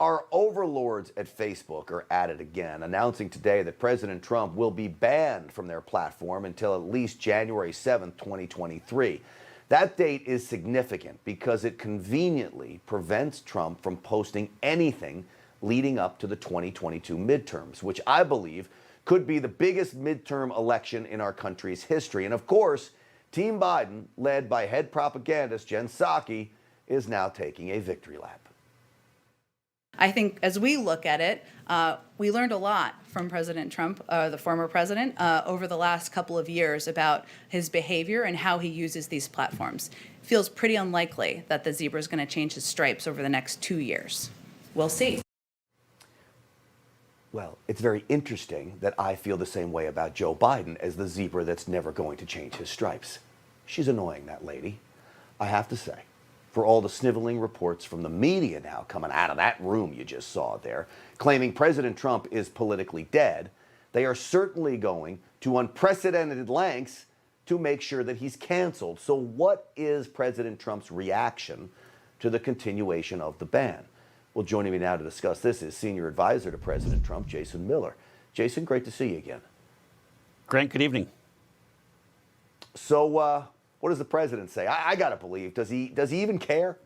Our overlords at Facebook are at it again, announcing today that President Trump will be banned from their platform until at least January 7th, 2023. That date is significant because it conveniently prevents Trump from posting anything leading up to the 2022 midterms, which I believe could be the biggest midterm election in our country's history. And of course, Team Biden, led by head propagandist Jen Psaki, is now taking a victory lap. I think as we look at it, we learned a lot from President Trump, the former president, over the last couple of years about his behavior and how he uses these platforms. It feels pretty unlikely that the zebra is going to change his stripes over the next 2 years. We'll see. Well, it's very interesting that I feel the same way about Joe Biden as the zebra that's never going to change his stripes. She's annoying, that lady, I have to say. For all the sniveling reports from the media now coming out of that room you just saw there, claiming President Trump is politically dead, they are certainly going to unprecedented lengths to make sure that he's canceled. So what is President Trump's reaction to the continuation of the ban? Well, joining me now to discuss this is Senior Advisor to President Trump, Jason Miller. Jason, great to see you again. Grant, good evening. So, what does the president say? I gotta believe. Does he even care?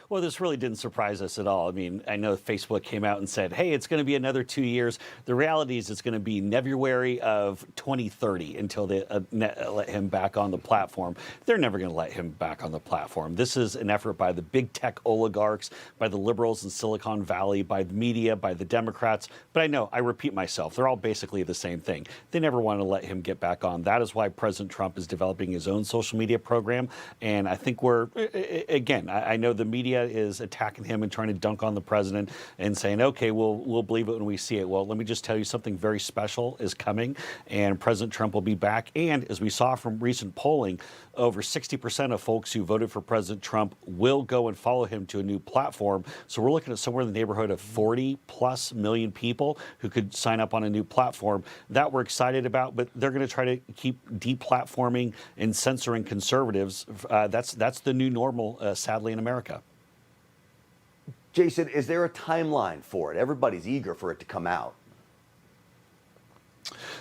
Well, this really didn't surprise us at all. I mean, I know Facebook came out and said, hey, it's going to be another 2 years. The reality is it's going to be February of 2030 until they let him back on the platform. They're never going to let him back on the platform. This is an effort by the big tech oligarchs, by the liberals in Silicon Valley, by the media, by the Democrats. But I know, I repeat myself, they're all basically the same thing. They never want to let him get back on. That is why President Trump is developing his own social media program. And I think again, I know the media is attacking him and trying to dunk on the president and saying, okay, we'll believe it when we see it. Well, let me just tell you, something very special is coming, and President Trump will be back. And as we saw from recent polling, over 60% of folks who voted for President Trump will go and follow him to a new platform. So we're looking at somewhere in the neighborhood of 40+ million people who could sign up on a new platform. That we're excited about, but they're going to try to keep deplatforming and censoring conservatives. That's the new normal, sadly, in America. Jason, is there a timeline for it? Everybody's eager for it to come out.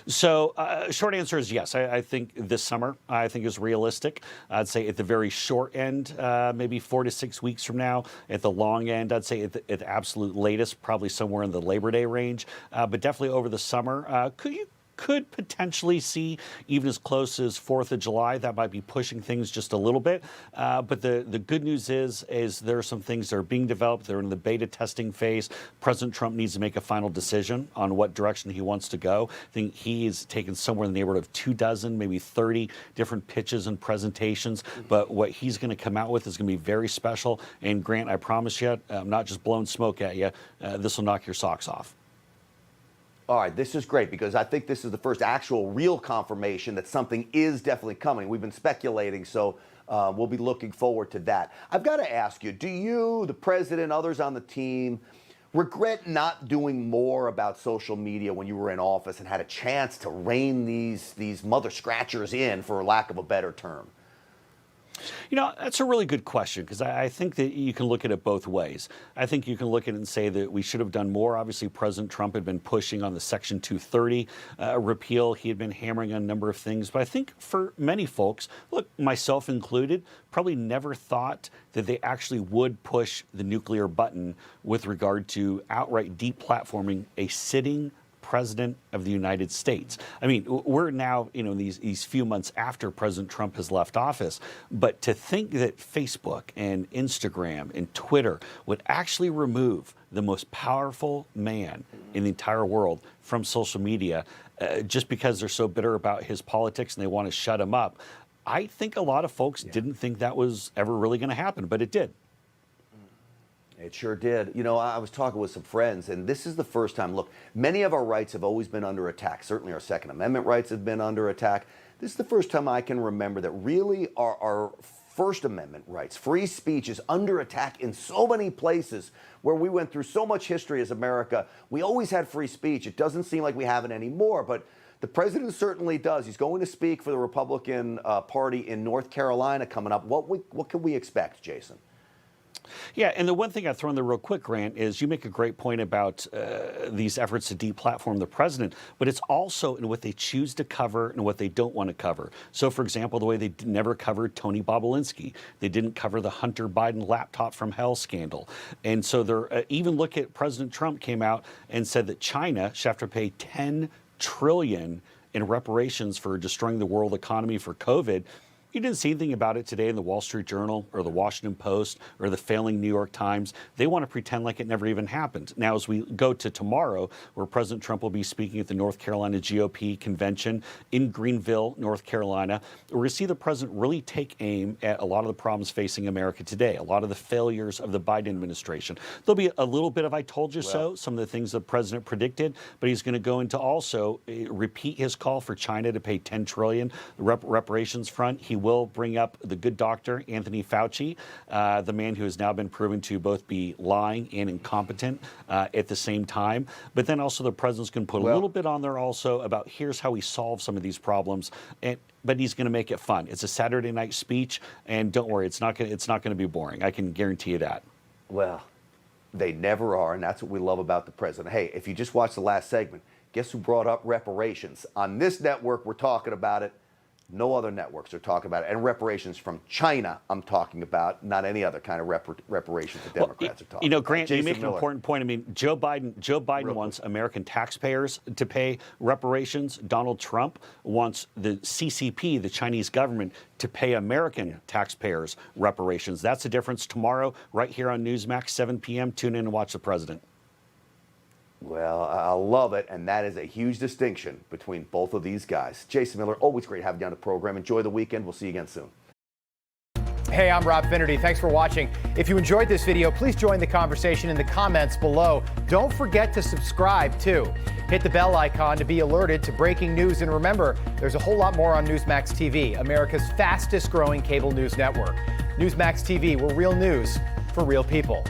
So short answer is yes. I think this summer, I think is realistic. I'd say at the very short end, maybe 4 to 6 weeks from now. At the long end, I'd say at the absolute latest, probably somewhere in the Labor Day range. But definitely over the summer. Could potentially see even as close as 4th of July. That might be pushing things just a little bit. But the good news is there are some things that are being developed. They're in the beta testing phase. President Trump needs to make a final decision on what direction he wants to go. I think he's taken somewhere in the neighborhood of 24, maybe 30 different pitches and presentations. But what he's going to come out with is going to be very special. And Grant, I promise you, I'm not just blowing smoke at you. This will knock your socks off. All right, this is great because I think this is the first actual real confirmation that something is definitely coming. We've been speculating, so we'll be looking forward to that. I've got to ask you, do you, the president, others on the team, regret not doing more about social media when you were in office and had a chance to rein these mother scratchers in, for lack of a better term? You know, that's a really good question, because I think that you can look at it both ways. I think you can look at it and say that we should have done more. Obviously, President Trump had been pushing on the Section 230 repeal. He had been hammering on a number of things. But I think for many folks, look, myself included, probably never thought that they actually would push the nuclear button with regard to outright deplatforming a sitting President of the United States. I mean, we're now, these few months after President Trump has left office, but to think that Facebook and Instagram and Twitter would actually remove the most powerful man in the entire world from social media just because they're so bitter about his politics and they want to shut him up, I think a lot of folks didn't think that was ever really going to happen, but it did. It sure did. You know, I was talking with some friends, and this is the first time. Look, many of our rights have always been under attack. Certainly our Second Amendment rights have been under attack. This is the first time I can remember that really our First Amendment rights, free speech, is under attack in so many places where we went through so much history as America. We always had free speech. It doesn't seem like we have it anymore, but the president certainly does. He's going to speak for the Republican Party in North Carolina coming up. What can we expect, Jason? Yeah, and the one thing I'd throw in there real quick, Grant, is you make a great point about these efforts to deplatform the president, but it's also in what they choose to cover and what they don't want to cover. So, for example, the way they never covered Tony Bobulinski. They didn't cover the Hunter Biden laptop from hell scandal. And so they're even look at President Trump came out and said that China should have to pay $10 trillion in reparations for destroying the world economy for COVID. You didn't see anything about it today in the Wall Street Journal or the Washington Post or the failing New York Times. They want to pretend like it never even happened. Now, as we go to tomorrow, where President Trump will be speaking at the North Carolina GOP convention in Greenville, North Carolina, we're going to see the president really take aim at a lot of the problems facing America today, a lot of the failures of the Biden administration. There'll be a little bit of I told you so, some of the things the president predicted, but he's going to go into also repeat his call for China to pay $10 trillion, the reparations front. He will bring up the good doctor, Anthony Fauci, the man who has now been proven to both be lying and incompetent at the same time. But then also the president's going to put a little bit on there also about here's how we solve some of these problems. But he's going to make it fun. It's a Saturday night speech, and don't worry, it's not going to be boring. I can guarantee you that. Well, they never are, and that's what we love about the president. Hey, if you just watched the last segment, guess who brought up reparations? On this network, we're talking about it. No other networks are talking about it. And reparations from China, I'm talking about, not any other kind of reparations the Democrats are talking about. You know, Grant, Jason you make an important point. I mean, Joe Biden wants American taxpayers to pay reparations. Donald Trump wants the CCP, the Chinese government, to pay American taxpayers reparations. That's the difference. Tomorrow, right here on Newsmax, 7 p.m., tune in and watch the president. Well, I love it, and that is a huge distinction between both of these guys. Jason Miller, always great having you on the program. Enjoy the weekend. We'll see you again soon. Hey, I'm Rob Finnerty. Thanks for watching. If you enjoyed this video, please join the conversation in the comments below. Don't forget to subscribe, too. Hit the bell icon to be alerted to breaking news. And remember, there's a whole lot more on Newsmax TV, America's fastest growing cable news network. Newsmax TV, we're real news for real people.